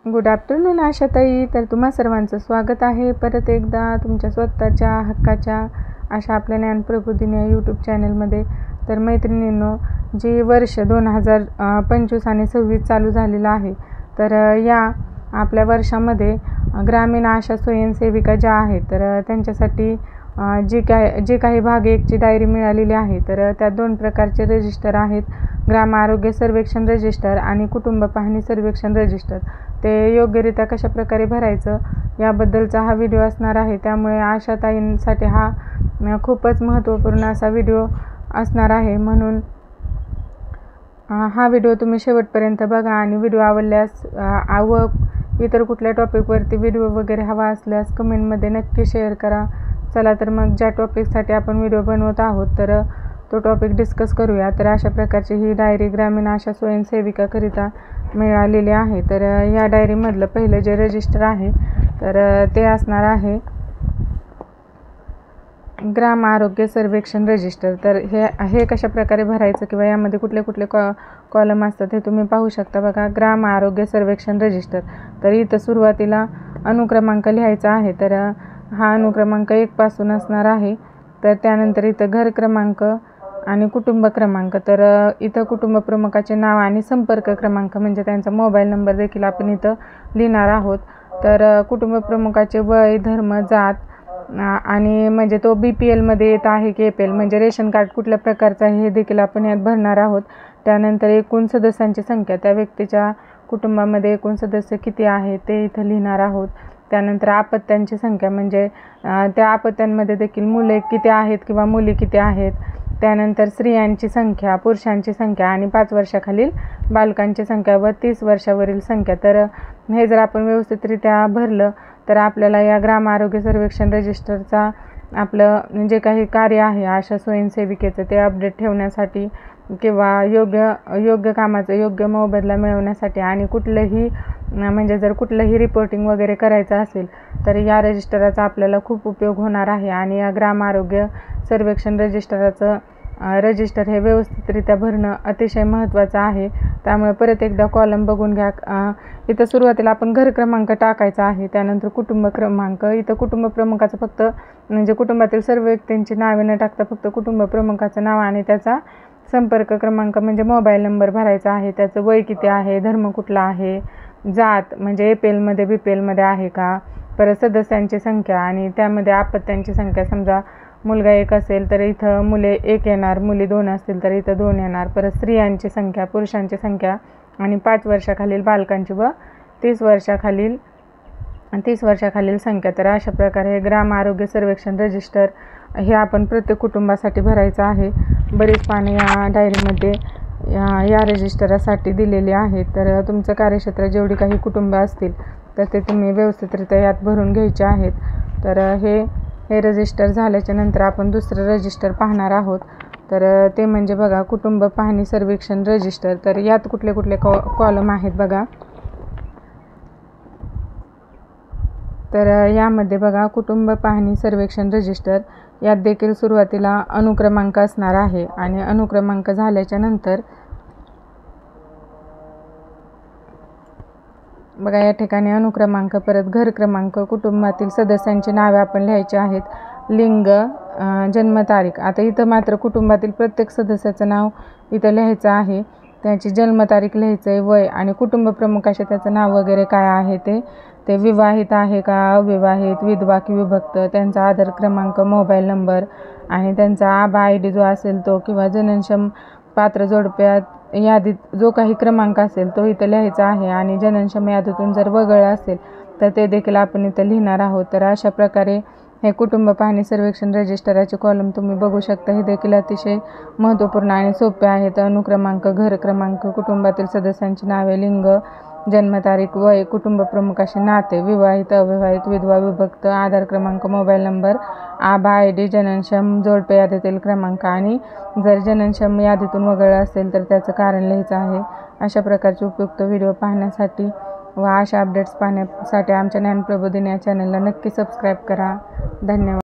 Good afternoon आशाताई. तर तुम्हा सर्वांचं स्वागत आहे परत एकदा तुमच्या स्वतःच्या हक्काच्या अशा आपल्या ज्ञानप्रबोधिनी यूट्यूब चॅनलमध्ये. तर मैत्रिणींनो, जी वर्ष 2025 आणि 26 चालू झालेलं आहे, तर या आपल्या वर्षामध्ये ग्रामीण आशा स्वयंसेविका ज्या आहेत, तर त्यांच्यासाठी जे काही भाग 1ची डायरी मिळालेली आहे, तर त्यात 2 प्रकारचे रजिस्टर आहेत. ग्राम आरोग्य सर्वेक्षण रजिस्टर आणि कुटुंब पाहणी सर्वेक्षण रजिस्टर. ते योग्यरित्या कशा प्रकारे भरायचं याबद्दलचा हा व्हिडिओ असणार आहे. त्यामुळे आशाताईंसाठी हा खूपच महत्त्वपूर्ण असा व्हिडिओ असणार आहे. म्हणून हा व्हिडिओ तुम्ही शेवटपर्यंत बघा आणि व्हिडिओ आवडल्यास व इतर कुठल्या टॉपिकवरती व्हिडिओ वगैरे हवा असल्यास कमेंटमध्ये नक्की शेअर करा. चला तर मग ज्या टॉपिकसाठी आपण व्हिडिओ बनवत आहोत, तर तो टॉपिक डिस्कस करूया. तर अशा प्रकारची ही डायरी ग्रामीण आशा स्वयंसेविकाकरिता मिळालेली आहे. तर या डायरीमधलं पहिलं जे रजिस्टर आहे, तर ते असणार आहे ग्राम आरोग्य सर्वेक्षण रजिस्टर. तर हे कशा प्रकारे भरायचं किंवा यामध्ये कुठले कुठले कॉलम असतात हे तुम्ही पाहू शकता. बघा, ग्राम आरोग्य सर्वेक्षण रजिस्टर. तर इथं सुरुवातीला अनुक्रमांक लिहायचा आहे. तर हा अनुक्रमांक 1 पासून असणार आहे. तर त्यानंतर इथं घर क्रमांक आणि कुटुंब क्रमांक. तर इथं कुटुंब प्रमुखाचे नाव आणि संपर्क क्रमांक म्हणजे त्यांचा मोबाईल नंबर देखील आपण इथं लिहिणार आहोत. तर कुटुंब प्रमुखाचे वय, धर्म, जात आणि म्हणजे तो BPLमध्ये येत आहे की APL म्हणजे रेशन कार्ड कुठल्या प्रकारचं आहे हे देखील आपण यात भरणार आहोत. त्यानंतर एकूण सदस्यांची संख्या, त्या व्यक्तीच्या कुटुंबामध्ये एकूण सदस्य किती आहे ते इथं लिहिणार आहोत. त्यानंतर अपत्यांची संख्या म्हणजे त्या अपत्यांमध्ये देखील मुले किती आहेत किंवा मुली किती आहेत. त्यानंतर स्त्रियांची संख्या, पुरुषांची संख्या आणि 5 वर्षाखालील बालकांची संख्या व 30 वर्षावरील संख्या. तर हे जर आपण व्यवस्थितरित्या भरलं तर आपल्याला या ग्राम आरोग्य सर्वेक्षण रजिस्टरचा आपलं जे काही कार्य आहे आशा स्वयंसेविकेचं ते अपडेट ठेवण्यासाठी किंवा योग्य कामाचं योग्य मोबदला मिळवण्यासाठी आणि कुठलंही म्हणजे जर कुठलंही रिपोर्टिंग वगैरे करायचं असेल तर या रजिस्टराचा आपल्याला खूप उपयोग होणार आहे. आणि या ग्राम आरोग्य सर्वेक्षण रजिस्टर हे व्यवस्थितरित्या भरणं अतिशय महत्त्वाचं आहे. त्यामुळे परत एकदा कॉलम बघून घ्या. इथं सुरुवातीला आपण घर क्रमांक टाकायचा आहे. त्यानंतर कुटुंब क्रमांक. इथं कुटुंब प्रमुखाचं फक्त म्हणजे कुटुंबातील सर्व व्यक्तींची नावे न टाकता फक्त कुटुंब प्रमुखाचं नाव आणि त्याचा संपर्क क्रमांक म्हणजे मोबाईल नंबर भरायचा आहे. त्याचं वय किती आहे, धर्म कुठला आहे, जात म्हणजे APLमध्ये BPLमध्ये आहे का, परत सदस्यांची संख्या आणि त्यामध्ये अपत्यांची संख्या. समजा मुलगा 1 असेल तर इथं मुले 1 येणार, मुली 2 असतील तर इथं 2 येणार. परत स्त्रियांची संख्या, पुरुषांची संख्या आणि 5 वर्षाखालील बालकांची व 30 वर्षाखालील संख्या. तर अशा प्रकारे हे ग्राम आरोग्य सर्वेक्षण रजिस्टर हे आपण प्रत्येक कुटुंबासाठी भरायचं आहे. बरीच पाने या डायरीमध्ये या रजिस्टरासाठी दिलेली आहेत. तर तुमचं कार्यक्षेत्र जेवढी काही कुटुंब असतील तर ते तुम्ही व्यवस्थितरित्या यात भरून घ्यायचे आहेत. तर हे रजिस्टर झाल्याच्या नंतर आपण दुसरं रजिस्टर पाहणार आहोत. तर ते म्हणजे बघा कुटुंब पाहणी सर्वेक्षण रजिस्टर. तर यात कुठले कुठले कॉलम आहेत बघा. तर यामध्ये बघा कुटुंब पाहणी सर्वेक्षण रजिस्टर यात देखील सुरुवातीला अनुक्रमांक असणार आहे. आणि अनुक्रमांक झाल्याच्या नंतर बघा या ठिकाणी अनुक्रमांक, परत घर क्रमांक, कुटुंबातील सदस्यांची नावे आपण लिहायची आहेत, लिंग, जन्मतारीख. आता इथं मात्र कुटुंबातील प्रत्येक सदस्याचं नाव इथं लिहायचं आहे, त्याची जन्मतारीख लिहायचं आहे, वय आणि कुटुंब प्रमुखाचे त्याचं नाव वगैरे काय आहे ते विवाहित आहे का, अविवाहित, विधवा की विभक्त, त्यांचा आधार क्रमांक, मोबाईल नंबर आणि त्यांचा आभा ID जो असेल तो किंवा जननक्षम पात्र जोडप्यात यादीत जो काही क्रमांक असेल तो इथं लिहायचा आहे. आणि जननक्षम यादीतून जर वगळलं असेल तर ते देखील आपण इथं लिहिणार आहोत. तर अशा प्रकारे हे कुटुंब पाहणी सर्वेक्षण रजिस्टराचे कॉलम तुम्ही बघू शकता. हे देखील अतिशय महत्त्वपूर्ण आणि सोपे आहेत. अनुक्रमांक, घर क्रमांक, कुटुंबातील सदस्यांची नावे, लिंग, जन्मतारीख, वय, कुटुंब प्रमुखाशी नाते, विवाहित, अविवाहित, विधवा, विभक्त, आधार क्रमांक, मोबाईल नंबर, आभा ID, जननक्षम जोडपे यादीतील क्रमांक आणि जर जननक्षम यादीतून वगळलं असेल तर त्याचं कारण लिहायचं आहे. अशा प्रकारचे उपयुक्त व्हिडिओ पाहण्यासाठी व अशा अपडेट्स पाहण्यासाठी आमच्या ज्ञानप्रबोधिनी या चॅनलला नक्की सबस्क्राईब करा. धन्यवाद.